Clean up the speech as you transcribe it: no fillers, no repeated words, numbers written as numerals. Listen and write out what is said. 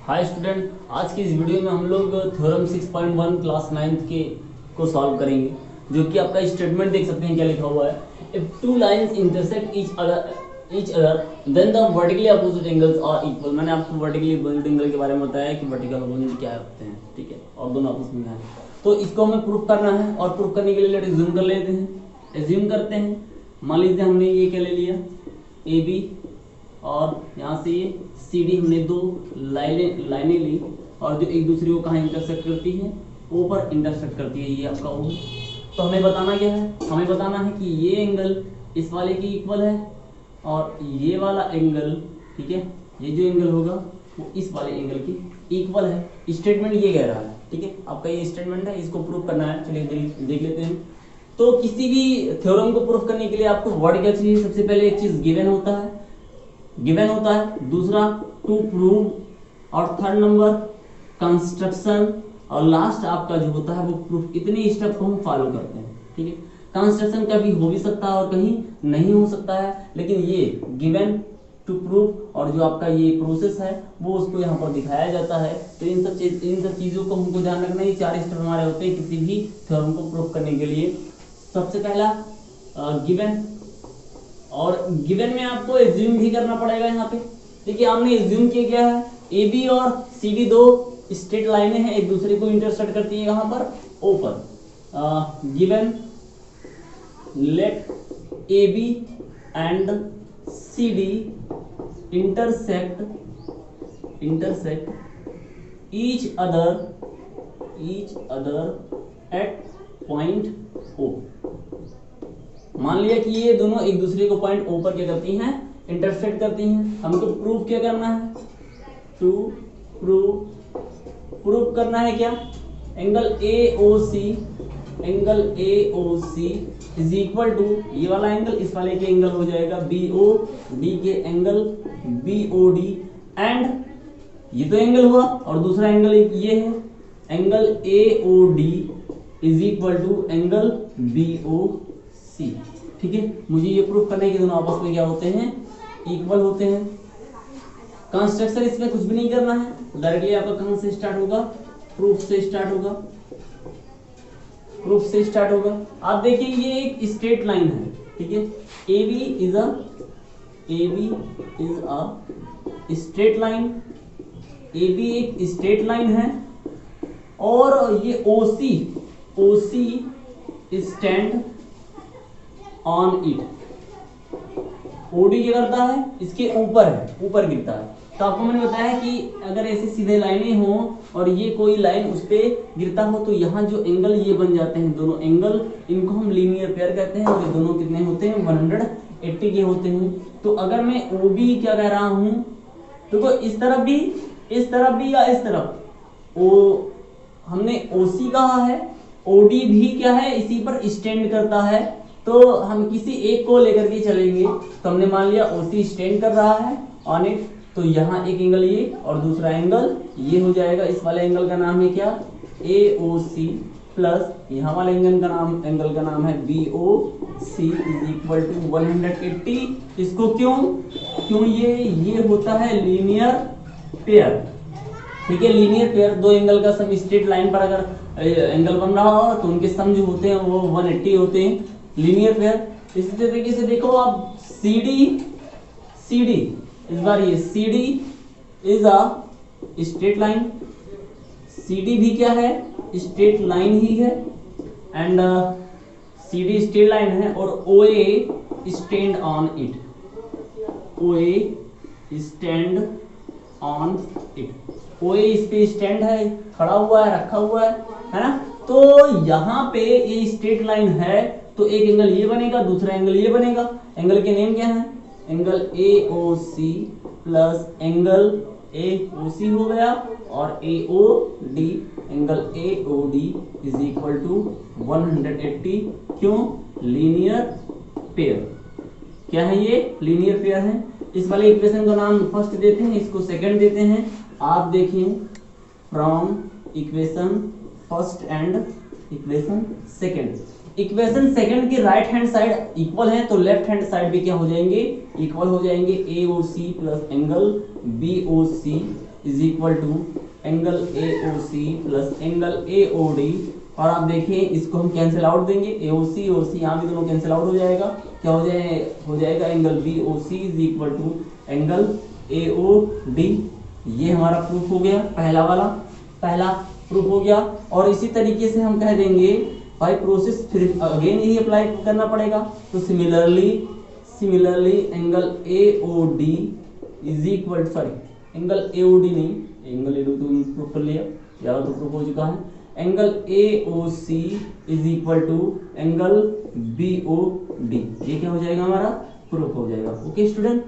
Hi student, आज की इस वीडियो में हम लोग थ्योरम 6.1 क्लास 9th के को सॉल्व करेंगे, जो कि आपका स्टेटमेंट देख सकते हैं क्या लिखा हुआ है। If two lines intersect each other then the vertically opposite angles are equal. मैंने आपको वर्टिकली अपोजिट एंगल के बारे में बताया कि वर्टिकल अपोजिट क्या होते हैं, ठीक है, और दोनों आपस में हैं। तो इसको हमें प्रूफ करना है, और प्रूफ करने के लिए लेट एज्यूम कर लेते हैं। एज्यूम करते हैं, मान लीजिए हमने ये क्या ले लिया, ए बी, और यहाँ से ये सी डी, हमने दो लाइनें ली, और जो एक दूसरे को कहाँ इंटरसेक्ट करती है, ओ पर इंटरसेक्ट करती है, ये आपका ओ। तो हमें बताना क्या है, हमें बताना है कि ये एंगल इस वाले की इक्वल है, और ये वाला एंगल, ठीक है, ये जो एंगल होगा वो इस वाले एंगल की इक्वल है। स्टेटमेंट ये कह रहा है, ठीक है, आपका ये स्टेटमेंट है, इसको प्रूफ करना है। चलिए देख लेते हैं। तो किसी भी थ्योरम को प्रूफ करने के लिए आपको वर्ड क्या चाहिए, सबसे पहले एक चीज गिवन होता है, दूसरा टू प्रूव, और थर्ड नंबर कंस्ट्रक्शन, और लास्ट आपका जो होता है वो प्रूफ। इतने स्टेप को हम फॉलो करते हैं, ठीक है। कंस्ट्रक्शन कभी हो भी सकता है और कहीं नहीं हो सकता है, लेकिन ये गिवन, टू प्रूव और जो आपका ये प्रोसेस है वो उसको यहाँ पर दिखाया जाता है। तो इन सब चीजों को हमको ध्यान रखना है। 4 स्टेप हमारे होते हैं किसी भी थ्योरम को प्रूफ करने के लिए। सबसे पहला गिवन, और गिवन में आपको एज्यूम भी करना पड़ेगा। यहाँ पे देखिए, आपने एज्यूम किया क्या है, ए बी और सी डी दो स्ट्रेट लाइनें हैं, एक दूसरे को इंटरसेक्ट करती है यहाँ पर ओ पर। Given let A B and C D intersect each other at point O. मान लिया कि ये दोनों एक दूसरे को पॉइंट ओ पर क्या करती हैं, इंटरसेक्ट करती हैं। हमको प्रूफ क्या करना है, टू प्रूफ करना है क्या, angle A O C is equal to, ये वाला एंगल इस वाले के एंगल हो जाएगा बी ओ डी के angle B O D, and ये तो एंगल हुआ, और दूसरा एंगल ये है, angle A O D is equal to angle B O C. ठीक है, मुझे ये प्रूफ करना है कि दोनों आपस में क्या होते हैं, इक्वल होते हैं। कंस्ट्रक्शन इसमें कुछ भी नहीं करना है, डायरेक्टली आपका कहां से स्टार्ट होगा, प्रूफ से स्टार्ट होगा। आप देखिए ये एक स्ट्रेट लाइन है, ठीक है, A B is a straight line, A B एक स्ट्रेट लाइन है, और ये O C stand on it. OD क्या करता है, इसके ऊपर गिरता है। तो आपको मैंने बताया कि अगर ऐसे सीधे लाइनें हो और ये कोई लाइन उस पे गिरता हो, तो यहाँ जो एंगल ये बन जाते हैं, दोनों एंगल, इनको हम लीनियर पेयर कहते हैं, और ये दोनों कितने होते हैं, 180 के होते हैं। तो अगर मैं ओ बी क्या कह रहा हूँ, तो इस तरफ भी या इस तरफ, ओ हमने ओ सी कहा है, ओडी भी क्या है, इसी पर स्टैंड करता है। तो हम किसी एक को लेकर के चलेंगे, तो हमने मान लिया ओसी स्टैंड कर रहा है ऑन इट, तो यहाँ एक एंगल ये और दूसरा एंगल ये हो जाएगा। इस वाले एंगल का नाम है क्या, ए ओ सी, प्लस यहाँ वाले एंगल का नाम है B O C is equal to 180। इसको क्यों ये होता है लीनियर पेयर, ठीक है। लीनियर पेयर, दो एंगल का सम स्ट्रेट लाइन पर अगर एंगल बन रहा हो तो उनके सम जो होते हैं वो 180 होते हैं, लीनियर पेयर। इसी तरीके से देखो आप, सी डी इस बार ये C D is a straight line, C D भी क्या है, स्ट्रेट लाइन ही है, and C D straight line है, और O A stand on it, O A इस पे स्टैंड है, खड़ा हुआ है, रखा हुआ है ना। तो यहाँ पे ये स्ट्रेट लाइन है, तो एक एंगल ये बनेगा, दूसरा एंगल ये बनेगा। एंगल के नेम क्या है, angle A O C plus angle A O C हो गया, और A O D, angle A O D is equal to 180। क्यों, लीनियर पेयर। क्या है ये, लीनियर पेयर है। इस वाले इक्वेशन का नाम फर्स्ट देते हैं, इसको सेकंड देते हैं। आप देखिए, from equation first and equation second. Equation second की राइट हैंड साइड इक्वल है, तो लेफ्ट हैंड साइड भी क्या हो जाएंगे, इक्वल हो जाएंगे। A O C plus angle B O C is equal to angle AOC plus angle AOD, और आप देखिए इसको हम कैंसिल आउट देंगे, AOC OC यहाँ भी दोनों कैंसिल आउट हो जाएगा, क्या हो जाएगा angle BOC is equal to angle AOD। ये हमारा प्रूफ हो गया, पहला प्रूफ हो गया। और इसी तरीके से हम कह देंगे भाई प्रोसेस फिर अगेन यही अप्लाई करना पड़ेगा, तो similarly angle AOD is equal, sorry angle AOD नहीं, एंगल AOD तो प्रूफ कर लिया, यार तो प्रूफ हो चुका है, angle AOC is equal to angle BOD, ये क्या हो जाएगा हमारा प्रूफ हो जाएगा। Okay student.